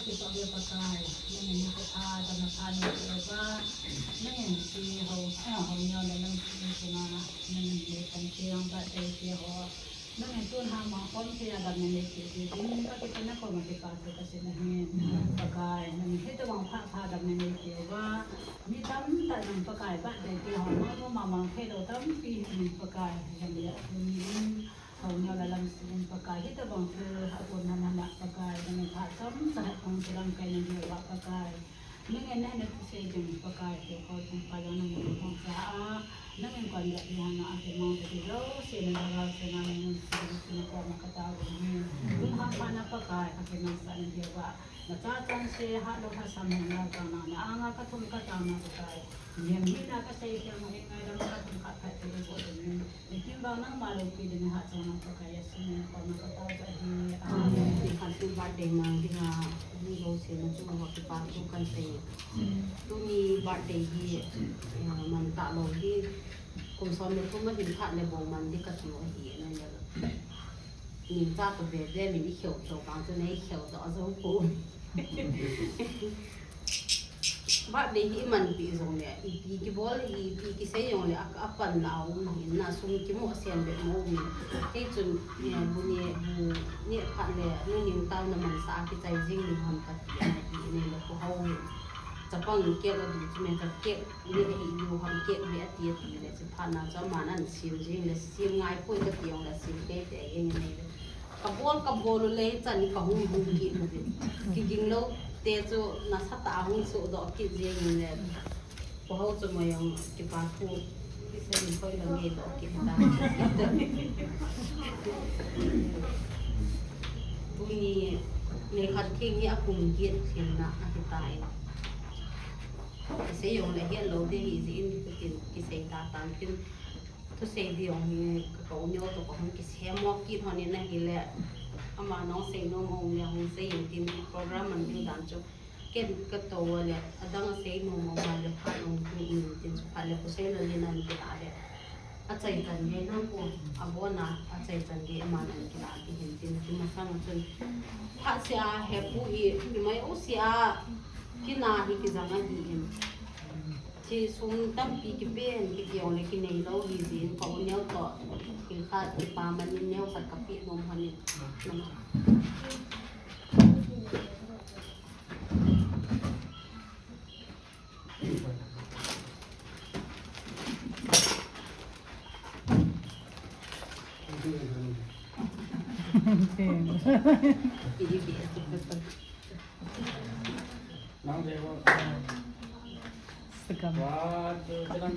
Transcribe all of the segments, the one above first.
ติปะเวปะกายนั่นเองก็ทาตำนักทานนี่ก็ว่านั่นเองที่เขาเนี่ยนั่นนั่นคือนะนั่นเลยกันเชียงบะใจเชียงเขานั่นเองตัวหางมาคนเชียงแบบนี้ที่ที่นี่ก็ที่นั่นคนมาที่การที่ก็เช่นนี้ปะกายนั่นให้ตัววางผ้าผ้าแบบนี้ที่ว่ามีตั้มแต่นั่นปะกายบะใจที่เขามาให้เราตั้มปีนี้ปะกายอย่างเดียวเขาเนี่ยละลำสิ่งปากกายที่ตะบังคืออาคนนั้นน่ะปากกายนั่นค่ะซ้ำสหัสของสลังกายนั่นเดียวว่าปากกายนั่นเองนั่นคือเสียงปากกายที่เขาต้องการนั่นเองของสานั่นเองก่อนจะยังอาจจะมองไปที่เราเสียงเราเสียงนั้นสิ่งของกระต่ายนี่คุณหาผ่านปากกายอาจจะนั่งสั่นเดียวว่ามาจ้าจังเสียหาเราภาษาเมืองเราต่างนั้นอ่างก็ทุ่มก็ต่างนั้นปากกายยังมีนักเสียงมาเองไงเราก็ทุ่มก็แพ้ที่เราตัวนี้ที่บางนั่งมาลงปีเดินหาจังนั้นปากกายสิ่งของกระต่ายแบบนี้ที่ขันตุบาดเดมังที่งามีโรเซนจุงวักปาตุกันเตตุมีบาดเดที่มันตะลงที่กลุ่มซ้อมเนี่ยพวกมันเป็นพระในโบมันที่กระตุ้นหีนั่นแหละมีจ้าตัวเบสได้มีที่เขียวตัวบางตัวนี้เขียวตัวสองปูบาดเดที่มันปีตรงเนี่ยอีปีกี่บอลอีปีกี่เสียงเลยอัปปันเอาเห็นน่ะสุ่มกี่โมเสียนแบบโมมีที่จนเนี่ยบุญเนี่ยพันเลยนี่นิ้วเต้าน้ำมันสาที่ใจจริงมีความกัดเย็นอีนี่แล้วก็เขาจะป้องเกี่ยวกับดูจะเป็นจะเกี่ยวเรื่องอีอยู่ความเกี่ยวเรื่องตีตีเลยจะพันน่ะจะมานั่นสิ่งจริงเลยสิ่งง่ายพูดก็เดียวเลยสิ่งเด็ดแต่ยังไงเลยกระโบนเลยจันนี่ก็หุ่นกินเลยกินแล้วเตจูน่าสัตย์หุ่นสุดดอกกินเองเลยพอเขาจะมายังกินปลาทูที่เส้นค่อยละเมียดอกกินได้พวกนี้ในคันเที่ยงนี้อากุมเกียรติเสียงนะอธิตายเสียงเลยเห็นเราได้ยินสิ่งที่กินเสียงตาตามกินทุกเสียงเดียวมีกระโดดโยตัวของกินเสียงมอกกินหัวนี้นั่นเองแหละอามาน้องเสียงน้องงงอย่างเสียงที่โปรแกรมมันอยู่ด้านจุดเก็บกระโตเลยดังเสียงน้องงงมาเลยพาน้องคุยจนสุดท้ายเลยผู้เสียงเลยนั่นกินอะไรอาจารย์จันเย็นน้องกูอาบัวนะอาจารย์จันเย็นมานั่นกินอะไรเห็นที่มาสร้างจนพระเสียเหตุผู้อีที่ไม่อุเสียกินนาที่กินจังงั้นดีที่สุ่มตั้มปีกี่เป็นกี่เดียวเลยกินในเราดีสิเขาเนี้ยต่อกินข้าวกินปลามันเนี้ยสัตว์กับปีนมพันนี่ปีที่ปีน้องเจ้าSekam. Wah, tu jalan.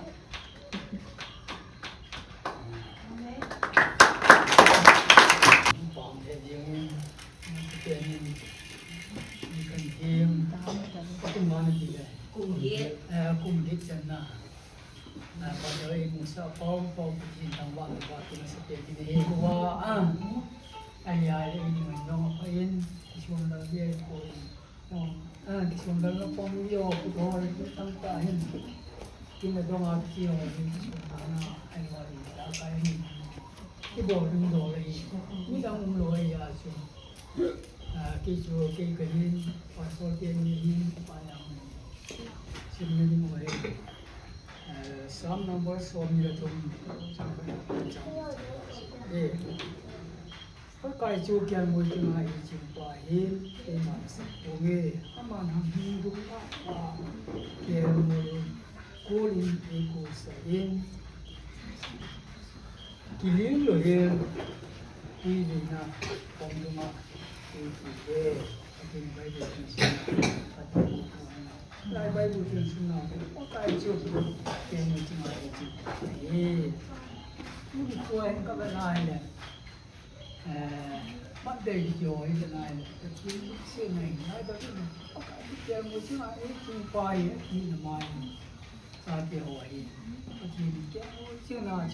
Bom dia yang kita ni kan game. Itu mana dia? Kumhit jana. Pada ini musa pom begini tambah waktu seperti ini. Wah, ayah ini menong ayin cuma dia pun. Kisah dalam pemilu kedua itu tanpa ini kita doa kecil ini karena ayat ini apa ini kita dulu lagi kita umur ya cuma kisah ini pasal ini panjang sebenarnya mulai sam nomor suami itu sampai Pakai cukian mungkin lagi jumpain teman sepuge aman hamil apa kerumunan kulin ikut sayin kilin loh ya ini na pemula itu akhirnya bayi itu sunnah bayi itu sunnah pakai cukian mungkin lagi jumpain ini kuat kabar lain bắt đầy rồi cái này cái chiếc này nói đó cái chơi một chiếc này chung quay như là mai ra tiểu hỏi cái gì cái chiếc nào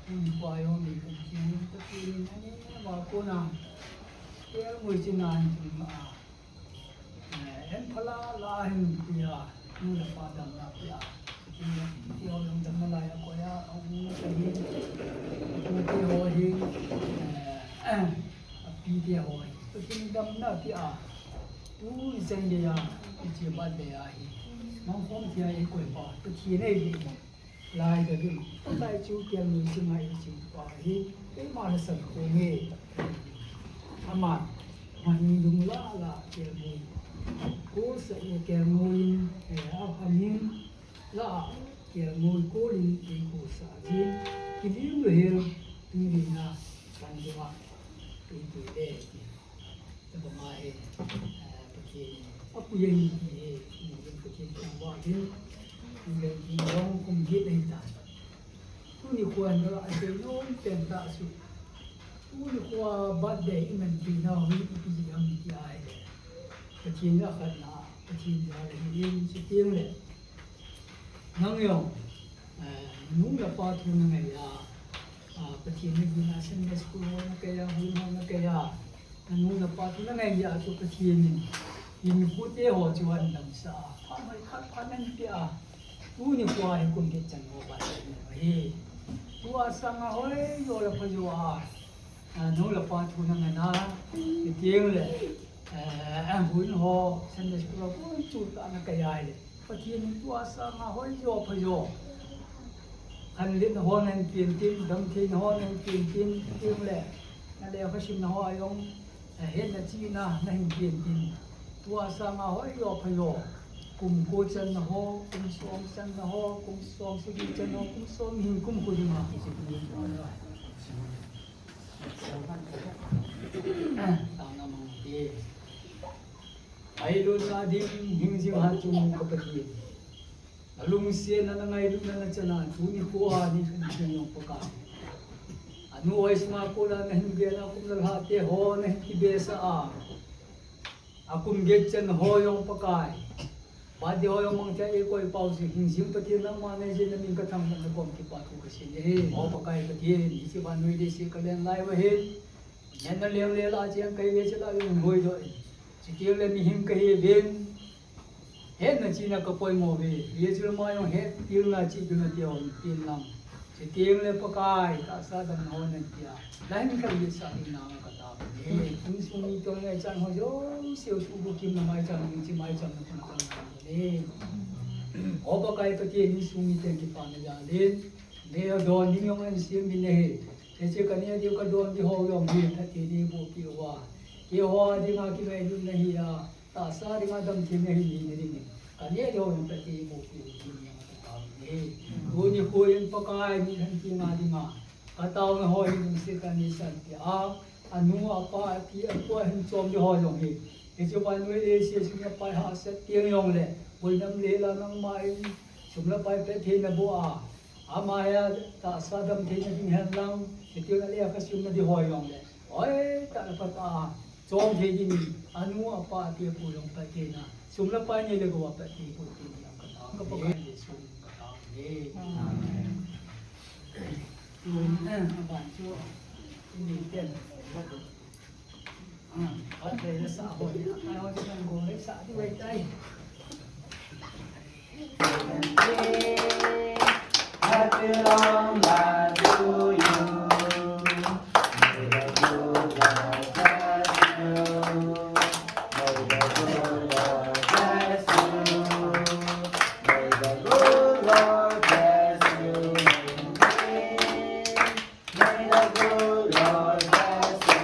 chung quay hôm nay cũng chiếc tất nhiên nó vào cô nào cái người chiếc này chung em phải la hình thì như là ba đầm là thì tiêu đồng tâm lại có ya ông cái gì cái hồi gìปีเดียวไอ้ตัวจริงดำหน้าที่真的呀，一直办的呀，忙方天一规划，不体内的来的的，不来就变为什么一就把一马的生活呢，阿妈，มันดุงละละเกี่ยวมุยกูเสียเกี่ยวมุยอาพามินละเกี่ยวมุยกูลินตีกูสาจินกินยิ่งเลยตึงดีนะปันจังหวะตีตีเด็กแต่ประมาณปะเทียนอัปยังมีเป็นปะเทียนจังหวะที่เป็นที่ร้องกุมยิดในตาทุกนี่ควรละไอ้เจ้าโน้มเป็นตาสุดผู้ขวาบัดเดย์มันปีน่าวิปิจิยังมีที่ไอ้เด็กปะเทียนละขันนะปะเทียนละเรียนสิเตียงเลยนั่งยองนุ่งละปาทุนนั่งไงยาปะเทียนนี่ดีนะเส้นเดสกูนักเกยาหุ่นนักเกยานุ่งละปาทุนนั่งไงยาสุปะเทียนนี่ยิมพูดเตะหัวจวนดังสาพันไปพันนั่นเปียผู้นี่ขวาให้คนเก็บจังหวะบัดเฮ้ยตัวสังหอยโยละพะโยนู้นละปาทุนังนะเตียงเลยหุ่นหอฉันจะพูดว่าจุดอันนั้นก็ยังเลยปะเทียนตัวสังหอยโยพะโยอันเล่นหอนั่นเปลี่ยนทิ้งดำทิ้งหอนั่นเปลี่ยนทิ้งเตียงเลยนั่นเดี๋ยวเขาชิมหอยงเห็นนะจีน่ะนั่นเปลี่ยนทิ้งตัวสังหอยโยพะโยกุมกูจันหอกุมสองจันหอกุมสองสุกิจันหอกุมสองหินกุมกุดิมาสุกิจันหอตามน้ำมันเย่ไอ้ลูกอาดิมหิงจิวหาจุงกับปะเทียนลุงเสียนั่นไงลุงนั่นจะนั่นทุนี่กูหานี่ขึ้นเชียงยงปะกาอันนู้นไอ้สมากูนั่นหิงเกนะกุมนั่นหาเตะหอนั่นที่เบสอากุมเกจันหอยงปะกายบาดเดียวยังมังจะเอกอยเป่าสิหิงจิวปะเทียนนั่งมาในเจนมีกระทำนั่นก็มีปาทุกสิ่งเฮ้หอปะกายปะเทียนอิสิบันนุยเดสิกะเลนไล่ไว้เห็นยันนั่นเลี้ยงเลี้ยลาเจียงไก่เวชลาอยู่หวยด้วยสิเกี่ยวเลยมีหิมไก่เบนเห็นนะจีน่ะก็ปล่อยโมเวเวชลมาอยู่เห็นตีนละจีดูนะเดียวตีนลำสิเกี่ยวเลยปะกายตาสาดันหอนั่นเดียวแล้วมีใครยิสาดินามก็ตามเฮ้คุณสุนีตัวไงจังหัวโยเสียวชูบุกิมไม่จังมีจีไม่จังคุณคนเฮ้โอปะกายปะเทียนสุนีเต็มที่ปานยาเล่นเดี๋ยวโดนยิ่งยงเงินเสียมินเฮऐसे कन्या देव का डोन भी हो गया भी था तेरी वो की हुआ ये हो दिमाग की वैल्यू नहीं आ तासा दिमाग दम थी नहीं नहीं कन्या देव में प्रति वो की दुनिया में काम है वो नहीं कोई इन पकाए नहीं धन की मादिमा कताओं में हो ही तुमसे कन्या संत्य आ अनु अपा की अपा हिम चोम जो हो जोंगे ऐसे बात में ऐसे सुनिया पाए हाथ से तीन यों ले बोल नम ले ला नम माई सुमला पाए पे थे न बो आ amaya ta sadam the na ding han lang itiyo na le ka sim na di hoy yong le oi ta pa ta chom the ji ni anu apa ti pu long pa te na sum la pa ni le go pa ti pu ti na ka ta ka pa ka ni sum ka ta ni ban chu ni ten bắt đây là xã hội ai nói cho mình ngồi xã thì vậy đây Happy long life to you. May the good Lord bless you. May the good Lord bless you. May the good Lord bless you. May the good Lord bless you.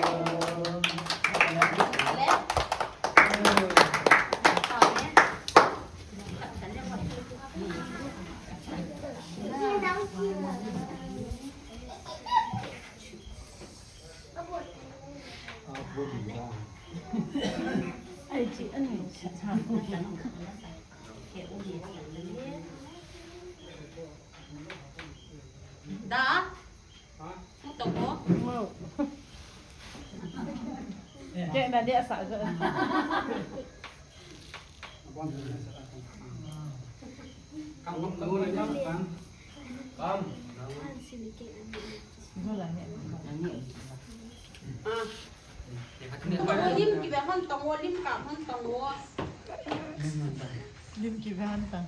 Ai chị ăn này sẵn sàng không tấn kẹo gì đã không tổng có Chuyện là địa sợ rồi. Không đâu này nhá, không. lim kì về hơn tổng mua lim cả hơn tổng mua Lim kỳ van tăng.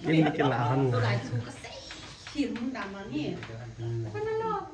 Cái là tôi lại chú cái xe khiến đàm nó nhỉ con nó lo